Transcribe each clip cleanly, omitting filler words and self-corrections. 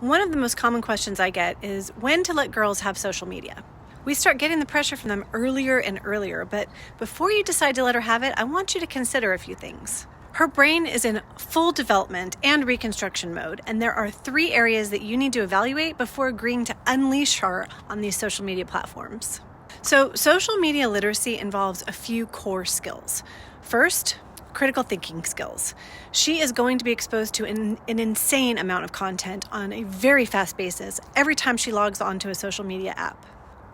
One of the most common questions I get is when to let girls have social media. We start getting the pressure from them earlier and earlier, but before you decide to let her have it, I want you to consider a few things. Her brain is in full development and reconstruction mode, and there are 3 areas that you need to evaluate before agreeing to unleash her on these social media platforms. So, social media literacy involves a few core skills. First, critical thinking skills. She is going to be exposed to an insane amount of content on a very fast basis every time she logs onto a social media app.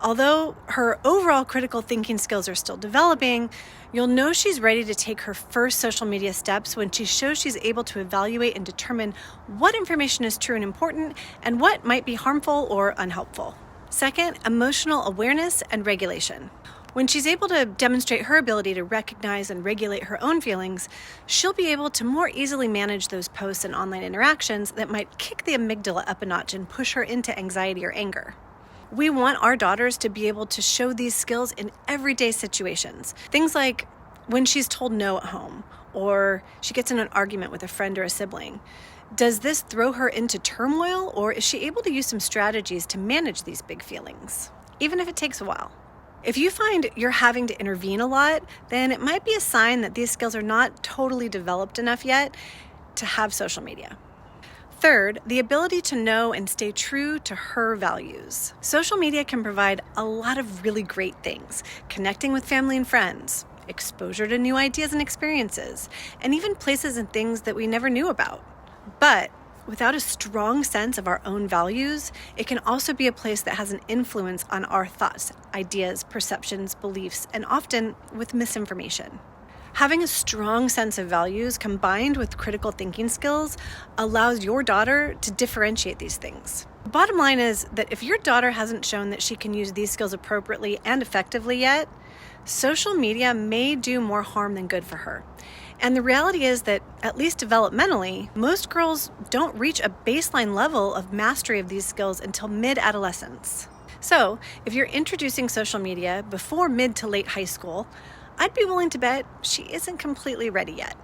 Although her overall critical thinking skills are still developing, you'll know she's ready to take her first social media steps when she shows she's able to evaluate and determine what information is true and important and what might be harmful or unhelpful. Second, emotional awareness and regulation. When she's able to demonstrate her ability to recognize and regulate her own feelings, she'll be able to more easily manage those posts and online interactions that might kick the amygdala up a notch and push her into anxiety or anger. We want our daughters to be able to show these skills in everyday situations. Things like when she's told no at home, or she gets in an argument with a friend or a sibling. Does this throw her into turmoil, or is she able to use some strategies to manage these big feelings, even if it takes a while? If you find you're having to intervene a lot, then it might be a sign that these skills are not totally developed enough yet to have social media. Third, the ability to know and stay true to her values. Social media can provide a lot of really great things: connecting with family and friends, exposure to new ideas and experiences, and even places and things that we never knew about. But without a strong sense of our own values, it can also be a place that has an influence on our thoughts, ideas, perceptions, beliefs, and often with misinformation. Having a strong sense of values combined with critical thinking skills allows your daughter to differentiate these things. The bottom line is that if your daughter hasn't shown that she can use these skills appropriately and effectively yet, social media may do more harm than good for her. And the reality is that, at least developmentally, most girls don't reach a baseline level of mastery of these skills until mid-adolescence. So, if you're introducing social media before mid to late high school, I'd be willing to bet she isn't completely ready yet.